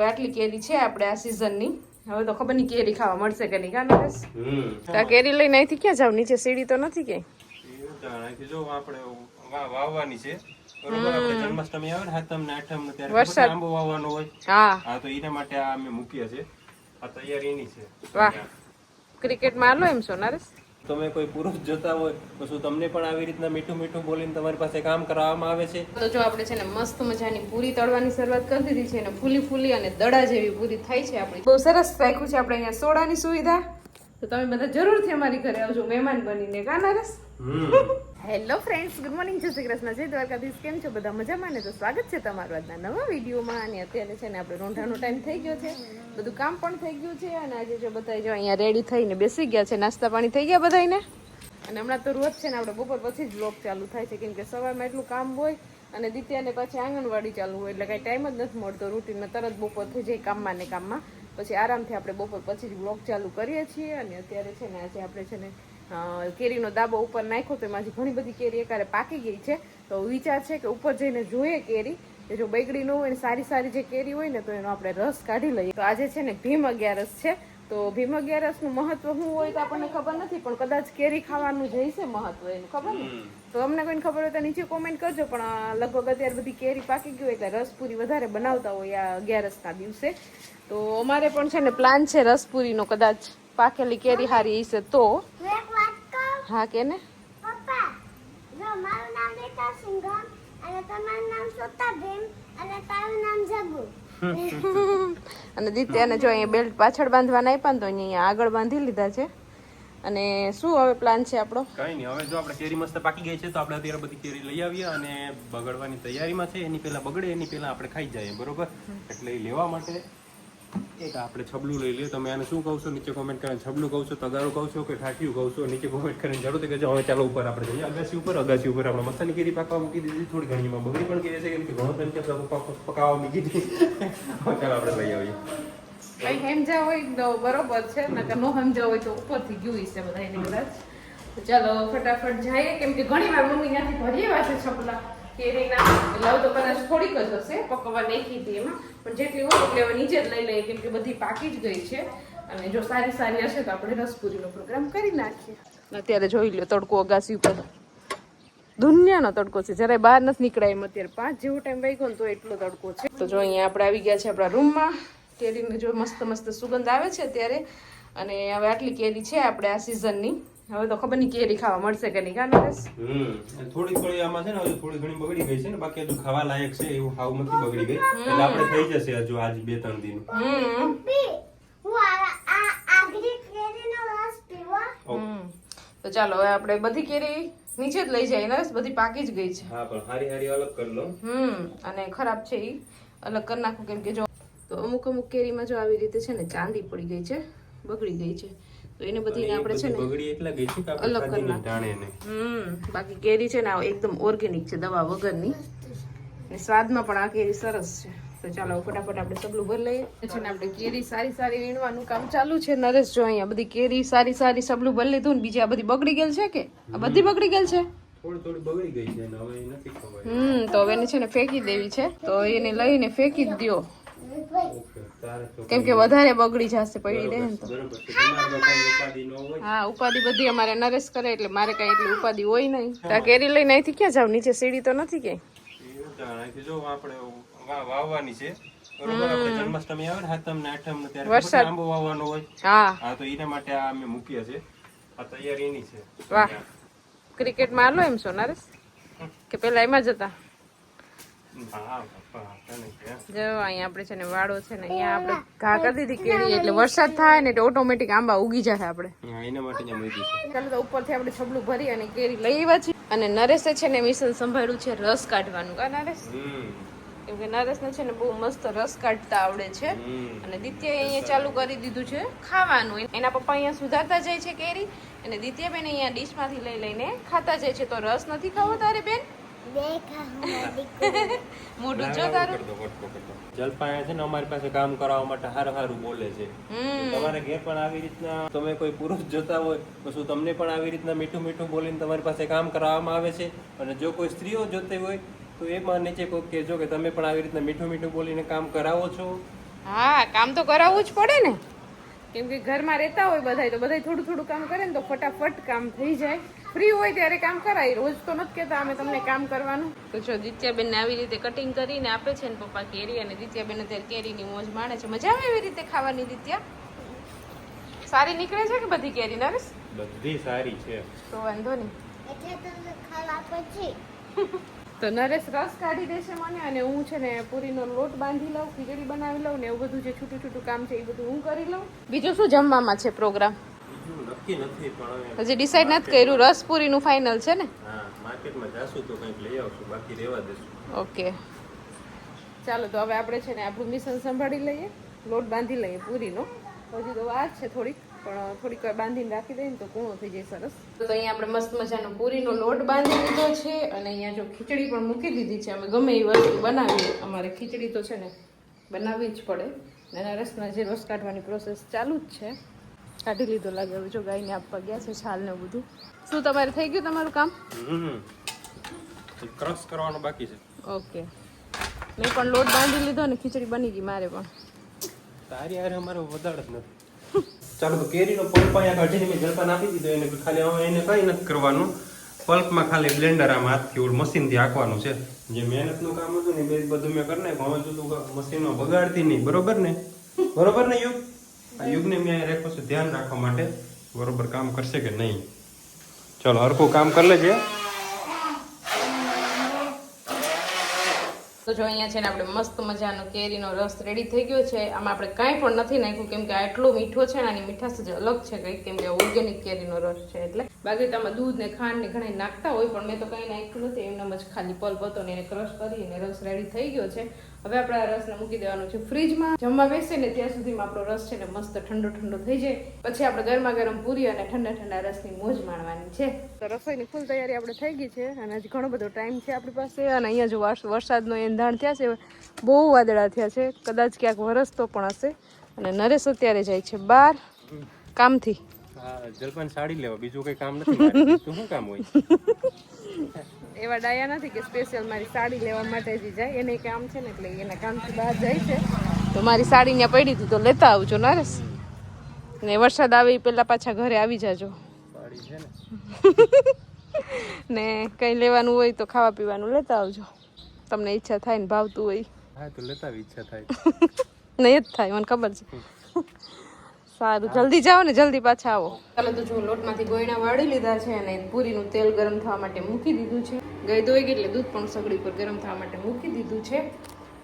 આટલી કેરી છે આપણે આ સીઝનની. હવે તો ખબર નહીં કેરી ખાવા મળશે કે નહીં. કાનરેશ આ કેરી લઈને અહીંથી ક્યાં જાવ? નીચે સીડી તો નથી ક્યાંય. જો આપણે વાવવાની છે બરોબર. આપણે જન્માષ્ટમી આવે ને હાથમ ને આઠમ ને ત્યારે આંબો વાવવાનો હોય. હા તો એના માટે આ અમે મૂક્યા છે. આ તૈયારી એની છે. વાહ, ક્રિકેટ માં આલો એમ છો નરેશ? તમે કોઈ પુરુષ જોતા હોય તો શું તમને પણ આવી રીતના મીઠું મીઠું બોલીને તમારી પાસે કામ કરાવવામાં આવે છે? તો જો આપણે છે ને મસ્ત મજાની પૂરી તળવાની શરૂઆત કરી દીધી છે અને ફૂલી ફૂલી અને દડા જેવી પૂરી થાય છે આપણી. બહુ સરસ રાખ્યું છે આપણે અહીંયા સોડાની સુવિધા. તો તમે બધા જરૂરથી અમારી ઘરે આવજો મહેમાન બનીને. કા Naresh? Hello friends, good morning, જય શ્રી કૃષ્ણ, જય દ્વારકાધીશ. કેમ છો બધા? મજામાં ને? તો સ્વાગત છે તમારું આજના નવા વિડીયોમાં. અને અત્યારે છે ને આપણે રોંઢાનો ટાઈમ થઈ ગયો છે, બધું કામ પણ થઈ ગયું છે. અને આજે જો બધા જો અહીંયા રેડી થઈને બેસી ગયા છે, નાસ્તા પાણી થઈ ગયા બધાને. અને હમણાં તો રોજ છે ને આપણે બપોર પછી જ બ્લોગ ચાલુ થાય છે, કેમ કે સવારમાં એટલું કામ હોય અને દિત્યાને પાછી આંગણવાડી ચાલુ હોય એટલે કાંઈ ટાઈમ જ નથી મળતો. રૂટીનમાં તરત બપોર થઈ જાય કામમાં ને કામમાં, પછી આરામથી આપણે બપોર પછી જ બ્લોગ ચાલુ કરીએ છીએ. અને અત્યારે છે ને આજે આપણે છે ને કેરીનો દાબો ઉપર નાખ્યો તો એમાંથી ઘણી બધી કેરી એકારે પાકી ગઈ છે. તો વિચાર છે કે ઉપર જઈને જોઈએ કેરી, કે જો બગડી ન હોય ને સારી સારી જે કેરી હોય ને તો એનો આપણે રસ કાઢી લઈએ. તો આજે છે ને ભીમ અગિયારસ છે. તો ભીમ અગિયારસનું મહત્વ શું હોય તો આપણને ખબર નથી, પણ કદાચ કેરી ખાવાનું જ હશે મહત્વ એનું, ખબર ને? તો અમને કોઈને ખબર હોય તો નીચે કોમેન્ટ કરજો. પણ લગભગ અત્યારે બધી કેરી પાકી ગઈ હોય એટલે રસપુરી વધારે બનાવતા હોય આ અગિયારસના દિવસે. તો અમારે પણ છે ને પ્લાન છે રસપુરીનો, કદાચ પાકેલી કેરી હારી હશે તો. હા કે ને પપ્પા, જો મારું નામ રેખા સિંઘમ અને તમારું નામ સોતાબેન અને તારું નામ જગુ. અને દિત્યાને જો અહીંયા બેલ્ટ પાછળ બાંધવાના આપ્યા ને તો અહીંયા આગળ બાંધી લીધા છે. અને શું હવે પ્લાન છે આપણો? કઈ નહીં, હવે જો આપણે કેરી મસ્ત પાકી ગઈ છે તો આપણે અત્યારે બધી કેરી લઈ આવીએ અને બગડવાની તૈયારીમાં છે. એની પહેલા બગડે એની પહેલા આપણે ખાઈ જઈએ, બરોબર? એટલે એ લેવા માટે એક આપણે છબલું લઈ લઈએ. તમે આને શું કહો છો નીચે કોમેન્ટ કરીને છબલું કહો છો, તગારું કહો છો કે ઠાઠિયું કહો છો, નીચે કોમેન્ટ કરીને જરૂરથી કહેજો. હવે ચાલો ઉપર આપણે જઈએ અગાસી ઉપર. અગાસી ઉપર આપણે મસ્તની કેરી પાકવા મૂકી દીધી. થોડી ઘણીમાં બગડી પણ ગઈ છે, કેમ કે ઘણો ટાઈમ કે પકાવવા મૂકી દીધી. હવે ચાલો આપણે લઈ આવીએ. કઈ સમજા હોય તો બરોબર છે, નકર નો સમજા હોય તો ઉપરથી ગયું છે બધા એને કદાચ. તો ચાલો ફટાફટ જઈએ, કેમ કે ઘણી વાર મમ્મી ત્યાંથી ભરી આવ્યા છે છપલા કેરીના. એટલે હવે તો કદાચ થોડીક જ હશે, પકવવા નાખી હતી એમાં, પણ જેટલી હોય એટલે હવે નીચે જ લઈ લઈએ, કેમ કે બધી પાકી જ ગઈ છે. અને જો સારી સારી હશે તો આપણે રસપુરીનો પ્રોગ્રામ કરી નાખીએ. અત્યારે જોઈ લો તડકો અગાસી ઉપર દુનિયાનો તડકો છે, જરાય બહાર નથી નીકળાય એમ. અત્યારે 5 જેવો ટાઈમ વાગ્યો ને તો એટલો તડકો છે. તો જો અહીંયા આપણે આવી ગયા છે આપણા રૂમમાં. કેરીને જો મસ્ત મસ્ત સુગંધ આવે છે અત્યારે. અને હવે આટલી કેરી છે આપણે આ સીઝનની. હવે તો ખબર નહીં કેરી ખાવા મળશે કે નહીં. કા નરેશ? થોડી થોડી આમાં છે ને હજુ થોડી ઘણી બગડી ગઈ છે ને, બાકી હજુ ખાવા લાયક છે એવું હાવ નથી બગડી ગઈ. એટલે આપણે થઈ જશે હજુ આજ 2-3 દિન. હું આ આગરી કેરીનો રસ પીવા. તો ચાલો હવે આપણે બધી કેરી નીચે જ લઈ જઈએ. નરેશ બધી પાકી જ ગઈ છે. હા, પણ હારી હારી અલગ કરી લો. અને ખરાબ છે એ અલગ કરી નાખું, કેમ કે જો તો અમુક અમુક કેરીમાં જો આવી રીતે છે ને ચાંદી પડી ગઈ છે, બગડી ગઈ છે. તો એને બધીને આપણે છે ને બગડી એટલા ગઈ છે કે આપણે અલગ કરી નાખીએ. બાકી કેરી છે ને એકદમ ઓર્ગેનિક છે, દવા વગરની. અને સ્વાદમાં પણ આ કેરી સરસ છે. તો ચાલો ફટાફટ આપણે સબલું ભરી લઈએ. છે ને આપણે કેરી સારી સારી વીણવાનું કામ ચાલુ છે. નરેશ જો અહીંયા બધી કેરી સારી સારી સબલું ભરી લીધું ને બીજી આ બધી બગડી ગયેલ છે કે આ બધી બગડી ગયેલ છે? થોડી થોડી બગડી ગઈ છે ને હવે નથી ખબર. તો હવે એને છે ને ફેંકી દેવી છે. તો એને લઈને ફેંકી જ દો, કેમ કે વધારે બગડી જશે પડી રહે ને તો. હા, ઉપાધિ બધી અમારે નરેશ કરે એટલે મારે કઈ એટલી ઉપાધિ હોય નહીં. આ કેરી લઈને અહીંથી ક્યાં જાવ? નીચે સીડી તો નથી ક્યાંય. જો આપણે વાવવાની છે બરોબર. આપણે જન્માષ્ટમી આવે ને હાથમ ને આઠમ ને ત્યારે આંબો વાવવાનો હોય. હા તો એના માટે આ અમે મૂક્યા છે. આ તૈયારી એની છે. વાહ, ક્રિકેટ માં આલો એમ છો નરેશ કે પેલા એમાં જ હતા? જો અહીંયા આપણે છે ને વાડો છે ને, અહીંયા આપણે ઘા કરી દીધી કેરી, એટલે વરસાદ થાય ને એટલે ઓટોમેટિક આંબા ઉગી જાય આપણે. એના માટે ચાલો તો ઉપરથી આપણે છબલું ભરી અને કેરી લઈ આવ્યા છીએ. અને નરેશે છે ને મિશન સંભાળ્યું છે રસ કાઢવાનું. કા નરેશ? કેમ કે નરેશને છે ને બહુ મસ્ત રસ કાઢતા આવડે છે. અને દિત્યાએ અહીંયા ચાલુ કરી દીધું છે ખાવાનું. એના પપ્પા અહીંયા સુધારતા જાય છે કેરી, અને દિત્યા બેન અહીંયા ડીશમાંથી લઈ લઈને ખાતા જાય છે. તો રસ નથી ખાવો તારે બેન? મોઢું જો તારું. જલપાયા છે ને અમારી પાસે કામ કરાવવા માટે હારું બોલે છે. તમારે ઘેર પણ આવી રીતના તમે કોઈ પુરુષ જોતા હોય તો શું તમને પણ આવી રીતના મીઠું મીઠું બોલીને તમારી પાસે કામ કરાવવામાં આવે છે? અને જો કોઈ સ્ત્રીઓ જોતી હોય તો એમાં નીચે કોઈ કહેજો કે તમે પણ આવી રીતના મીઠું મીઠું બોલીને કામ કરાવો છો. હા, કામ તો કરાવવું જ પડે ને, કેમ કે ઘરમાં રહેતા હોય બધાય, તો બધાય થોડું થોડું કામ કરે ને તો ફટાફટ કામ થઈ જાય. ફ્રી હોય ત્યારે કામ કરાય, રોજ તો નથી કહેતા અમે તમને કામ કરવાનું. તો જો દિત્યાબેનને આવી રીતે કટિંગ કરીને આપે છે ને પપ્પા કેરી, અને દિત્યાબેન અત્યારે કેરીની મોજ માણે છે. મજા આવે એવી રીતે ખાવાની. દિત્યા સારી નીકળે છે કે બધી કેરી નરેશ? બધી સારી છે, તો વાંધો નહીં. એટલે તો ખાવા પછી તો નરેશ રસ કાઢી દેશે મને, અને હું છે ને પૂરીનો લોટ બાંધી લઉં, ખીચડી બનાવી લઉં ને એવું બધું જે છૂટું છૂટું કામ છે એ બધું હું કરી લઉં. બીજું શું જમવામાં છે પ્રોગ્રામ? બીજું નક્કી નથી, પણ હજી ડિસાઈડ નથી કર્યું. રસ પૂરીનું ફાઇનલ છે ને? હા, માર્કેટમાં જાશું તો કંઈક લઈ આવશું, બાકી રહેવા દેશું. ઓકે, ચાલો તો હવે આપણે છે ને આપણું મિશ્રણ સંભાળી લઈએ, લોટ બાંધી લઈએ પૂરીનો. હજી તો વાર છે થોડીક, પણ થોડીક વાર બાંધીને રાખી દઈએ ને તો કૂણો થઈ જાય સરસ. તો અહીંયા આપણે મસ્ત મજાનો પૂરીનો લોટ બાંધી દીધો છે, અને અહીંયા જો ખીચડી પણ મૂકી દીધી છે. અમે ગમે એ વસ્તુ બનાવીએ, અમારે ખીચડી તો છે ને બનાવવી જ પડે. અને રસના જે રસ કાઢવાની પ્રોસેસ ચાલુ જ છે. કાઢી લીધો લાગે. હવે જો ગાયને આપવા ગયા છે છાલ ને બધું. શું તમારે થઈ ગયું તમારું કામ? ક્રશ કરવાનું બાકી છે. ઓકે, મેં પણ લોટ બાંધી લીધો ને ખીચડી બની ગઈ મારે પણ. તારી યાર અમારે વધારે જ નથી. ચાલો તો કેરીનો પલ્પ અહીંયા કાઢીને મેં જલપાન આપી દીધો. એને ખાલી હવે એને કંઈ નથી કરવાનું. પલ્પમાં ખાલી બ્લેન્ડર આમ હાથથી ઓલું મશીનથી હાંકવાનું છે. જે મહેનતનું કામ હતું ને એ બધું મેં કરી નાખ્યું. હવે તું મશીનમાં બગાડતી નહીં, બરોબર ને? બરોબર ને યુગ? આ યુગને મેં અહીંયા રાખ્યો છે ધ્યાન રાખવા માટે, બરોબર કામ કરશે કે નહીં. ચલો હરખું કામ કરી લેજે. તો જો અહીંયા છે ને આપણે મસ્ત મજાનો કેરીનો રસ રેડી થઈ ગયો છે. આમાં આપણે કાંઈ પણ નથી નાખ્યું, કેમ કે આ એટલો મીઠો છે ને, આની મીઠાશ જ અલગ છે કંઈક, કેમ કે ઓર્ગેનિક કેરીનો રસ છે. એટલે બાકી તમે દૂધ ને ખાંડ ને ઘણા નાખતા હોય, પણ મેં તો કંઈ નાખ્યું નથી. એમનામ જ ખાલી પલ્પ હતો ને એને ક્રશ કરીને રસ રેડી થઈ ગયો છે. હવે આપણે આ રસને મૂકી દેવાનું છે ફ્રીજમાં. જમવા બેસે ને ત્યાં સુધીમાં આપણો રસ છે ને મસ્ત ઠંડો ઠંડો થઈ જાય. પછી આપણે ગરમા ગરમ પૂરી અને ઠંડા ઠંડા રસની મોજ માણવાની છે. તો રસોઈની ફૂલ તૈયારી આપણે થઈ ગઈ છે, અને હજી ઘણો બધો ટાઈમ છે આપણી પાસે. અને અહીંયા જો વરસાદનો એંધાણ થયા છે, બહુ વાદળા થયા છે, કદાચ ક્યાંક વરસતો પણ હશે. અને નરેશ અત્યારે જાય છે બહાર કામથી. જલપાન સાડી લેવા, બીજું કઈ કામ નથી. તું શું કામ હોય? એવા ડાયા નથી કે સ્પેશિયલ મારી સાડી લેવા માટે જ જાય. એને કામ છે ને એટલે એના કામથી બહાર જાય છે. તો મારી સાડી ત્યાં પડી હતી તો લેતા આવજો નરેશ. ને વરસાદ આવે એ પહેલા પાછા ઘરે આવી જાજો. સાડી છે ને ને કંઈ લેવાનું હોય તો ખાવા પીવાનું લેતા આવજો. તમને ઈચ્છા થાય ને ભાવતું હોય. હા તો લેતા ઈચ્છા થાય. નહીં જ થાય, મને ખબર છે. સારું, જલ્દી જાઓ ને જલ્દી પાછા આવો. ચાલો તો જો લોટમાંથી ગોયણા વાળી લીધા છે, અને પૂરીનું તેલ ગરમ થવા માટે મૂકી દીધું છે. ગઈ ધોઈ ગઈ એટલે દૂધ પણ સગડી પર ગરમ થવા માટે મૂકી દીધું છે.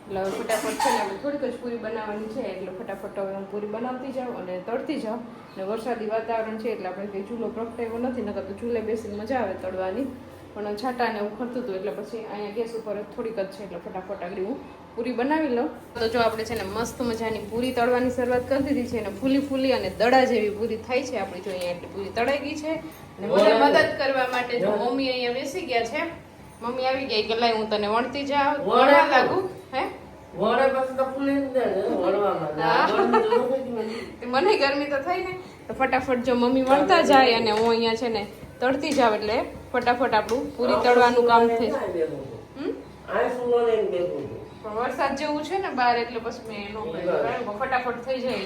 એટલે હવે ફટાફટ છે ને આપણે થોડીક જ પૂરી બનાવવાની છે, એટલે ફટાફટ હવે હું પૂરી બનાવતી જાઉં અને તળતી જાઉં. અને વરસાદી વાતાવરણ છે એટલે આપણે કંઈ ચૂલો પ્રગટાવ્યો નથી, નકર તો ચૂલે બેસીને મજા આવે તળવાની. પણ છાટાને એવું ખરતું હતું એટલે પછી અહીંયા ગેસ ઉપર થોડીક જ છે, એટલે ફટાફટ આગળ હું પૂરી બનાવી લઉં. તો જો આપણે છે ને મસ્ત મજાની પૂરી તળવાની શરૂઆત કરી દીધી છે, અને ફૂલી ફૂલી અને દડા જેવી પૂરી થાય છે આપણી. જો અહીંયા એટલી પૂરી તળાઈ ગઈ છે, અને મને મદદ કરવા માટે જો મમ્મી અહીંયા બેસી ગયા છે. મમ્મી આવી ગઈ કે લાઈ હું તને વણતી જાઉં, વણવા લાગુ. હે મને ગરમી તો થઈ ને, તો ફટાફટ જો મમ્મી વણતા જાય અને હું અહીંયા છે ને તળતી જાવ, એટલે ફટાફટ આપણું પૂરી તળવાનું કામ થઈ જાય. પણ વરસાદ જેવું છે ને બહાર, એટલે પછી મેં નો કર્યું. ફટાફટ થઈ જાય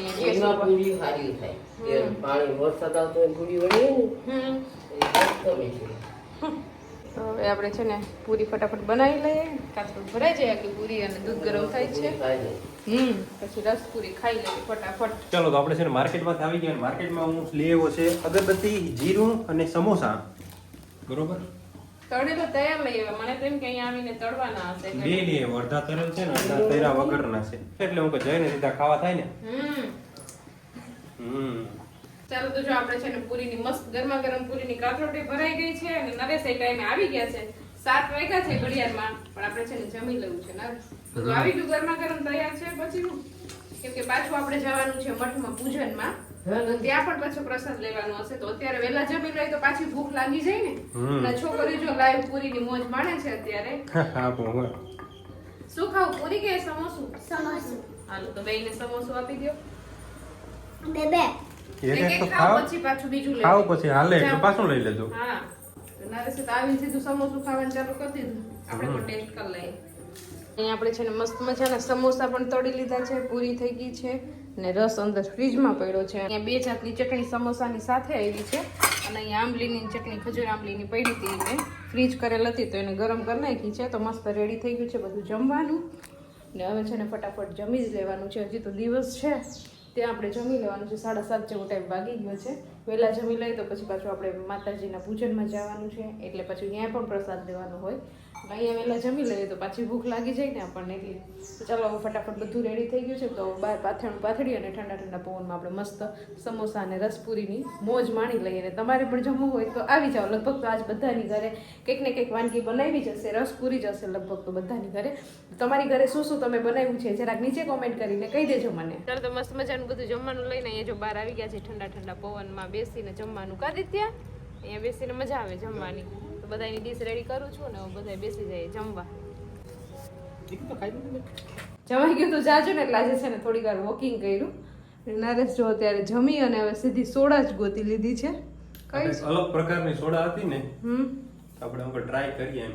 તો હવે આપણે છે ને પૂરી ફટાફટ બનાવી લઈએ. કાચું ભરાઈ જાય આટલી પૂરી, અને દૂધ ગરમ થાય છે. પછી રસ પૂરી ખાઈ લઈએ ફટાફટ. ચલો તો આપણે છે ને માર્કેટમાં આવી ગયા. માર્કેટમાં હું લઈ આવ્યો છે અગરબત્તી, જીરું અને સમોસા. બરોબર, તળેલો તૈયાર લઈ આવ્યા. મને તો એમ કે અહીંયા આવીને તળવાના હશે. બે લઈ આવ્યો. અડધા તરેલ છે ને અડધા તૈરા વગરના છે, એટલે હું જઈને સીધા ખાવા થાય ને. ચાલો તો જો આપણે છે ને પૂરીની મસ્ત ગરમા ગરમ પૂરીની કાથરોટી ભરાઈ ગઈ છે, અને નરેશ એ ટાઈમે આવી ગયા છે. 7 વાગ્યા છે ઘડિયાળમાં, પણ આપણે છે ને જમી લેવું છે. નરેશ તો આવી ગયું ગરમા ગરમ તૈયાર છે. પછી હું કેમ કે પાછું આપણે જવાનું છે મઠમાં પૂજનમાં, તો ત્યાં પણ પાછો પ્રસાદ લેવાનો હશે. તો અત્યારે વહેલા જમી લઈએ તો પાછી ભૂખ લાગી જાય ને. અને છોકરી જો લાઈવ પૂરીની મોજ માણે છે અત્યારે. શું ખાવું, પૂરી કે સમોસું? સમોસું. હાલો તો બેયને સમોસું આપી દો. બે એક ખાવ પછી પાછું બીજું લઈ ખાવ પછી હાલે તો પાછું લઈ લેજો. હા, નરેશે તો આવી સીધું સમોસું ખાવાનું ચાલુ કરી દીધું. આપણે પણ ટેસ્ટ કરી લઈએ. અહીંયા આપણે છે ને મસ્ત મજાના સમોસા પણ તળી લીધા છે, પૂરી થઈ ગઈ છે અને રસ અંદર ફ્રીજમાં પડ્યો છે. અહીંયા 2 જાતની ચટણી સમોસાની સાથે આવી છે અને અહીંયા આંબલીની ચટણી ખજૂર આંબલીની પડી હતી મેં ફ્રીજ કરેલ હતી તો એને ગરમ કરી નાખી છે. તો મસ્ત રેડી થઈ ગયું છે બધું જમવાનું ને હવે છે ને ફટાફટ જમી જ લેવાનું છે. હજી તો દિવસ છે ત્યાં આપણે જમી લેવાનું છે. 7:30 જેવો ટાઈમ વાગી ગયો છે. વહેલા જમી લઈએ તો પછી પાછું આપણે માતાજીના પૂજનમાં જવાનું છે એટલે પછી ત્યાં પણ પ્રસાદ લેવાનો હોય. અહીંયા વહેલા જમી લઈએ તો પાછી ભૂખ લાગી જાય ને આપણને એટલે. તો ચાલો હવે ફટાફટ બધું રેડી થઈ ગયું છે તો બહાર પાથરી અને ઠંડા ઠંડા પવનમાં આપણે મસ્ત સમોસા અને રસપુરીની મોજ માણી લઈએ. અને તમારે પણ જમવું હોય તો આવી જાઓ. લગભગ તો આજ બધાની ઘરે કંઈક ને કંઈક વાનગી બનાવી જશે, રસપુરી જ હશે લગભગ તો બધાની ઘરે. તમારી ઘરે શું શું તમે બનાવ્યું છે જરાક નીચે કોમેન્ટ કરીને કહી દેજો મને. ચાલો તો મસ્ત મજાનું બધું જમવાનું લઈને અહીંયા જો બહાર આવી ગયા છે ઠંડા ઠંડા પવનમાં બેસીને જમવાનું. કાદિત્યા અહીંયા બેસીને મજા આવે જમવાની. તો બધાની ડીશ રેડી કરું છું ને બધા બેસી જાય જમવા. જમાઈ ગયું તો જાજો ને એટલે આજે છે ને થોડીક વાર વોકિંગ કર્યું. નરેશ જો અત્યારે જમી અને હવે સીધી સોડા જ ગોતી લીધી છે. કઈ અલગ પ્રકારની સોડા હતી ને આપણે અમુક ટ્રાય કરીએ એમ.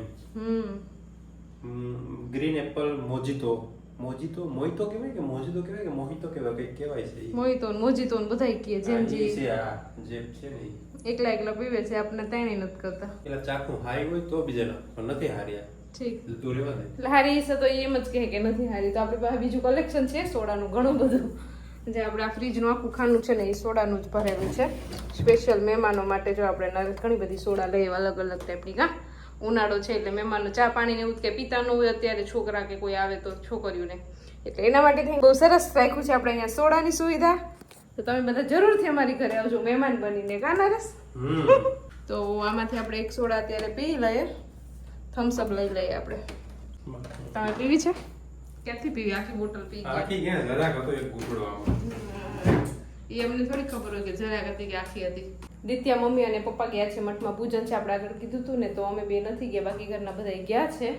ગ્રીન એપલ મોહિતો કહેવાય કે મોજીતો કહેવાય કે મોહિતો કહેવાય કંઈક કહેવાય છે. મોજીતો બધાય કહે જેમ જે છે ને એકલા પીવે છે આપણે તાણી નથી કરતા. પેલા ચાકુ હારી હોય તો બીજા પણ નથી હાર્યા. ઠીક તું રેવા દે. એટલે હારી છે તો એમ જ કહે કે નથી હારી. તો આપણે પાસે બીજું કલેક્શન છે સોડાનું ઘણું બધું. જે આપણે આ ફ્રીજનું આખું ખાનું છે ને એ સોડાનું જ ભરેલું છે સ્પેશિયલ મહેમાનો માટે. જો આપણે ઘણી બધી સોડા લઈએ અલગ અલગ ટાઈપની. ઉનાળો છે એટલે મહેમાનો ચા પાણી ને એવું કે પીતાનું હોય અત્યારે છોકરા કે કોઈ આવે તો છોકરીઓને એટલે એના માટે બહુ સરસ રાખ્યું છે આપણે અહીંયા સોડાની સુવિધા. તો તમે બધા જરૂરથી અમારી ઘરે આવજો મહેમાન બનીને. કા નરેશ? તો આમાંથી આપણે એક સોડા અત્યારે પી લઈએ. થમ્સઅપ લઈ લઈએ આપણે. તમે પીવી છે? ક્યાંથી પીવી? આખી બોટલ પી ગયા. આખી ક્યાં જરાક હતો એક ગુટડો આમાં. એ અમને થોડી ખબર હોય કે જરાક હતી કે આખી હતી. દિત્યા મમ્મી અને પપ્પા ગયા છે મઠમાં પૂજન છે આપણે આગળ કીધું હતું ને. તો અમે બે નથી ગયા, બાકી ઘરના બધા ગયા છે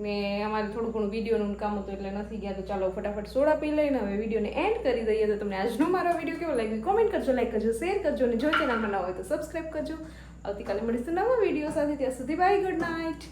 ને અમારે થોડું ઘણું વિડીયોનું કામ હતું એટલે નથી ગયા. તો ચાલો ફટાફટ સોડા પી લઈને હવે વિડીયોને એન્ડ કરી દઈએ. તો તમને આજનો મારો વિડીયો કેવો લાગ્યો કોમેન્ટ કરજો, લાઈક કરજો, શેર કરજો અને જો ચેનલમાં ન હોય તો સબસ્ક્રાઈબ કરજો. આવતીકાલે મળીશું નવા વિડીયો સાથે. ત્યાં સુધી બાય, ગુડ નાઇટ.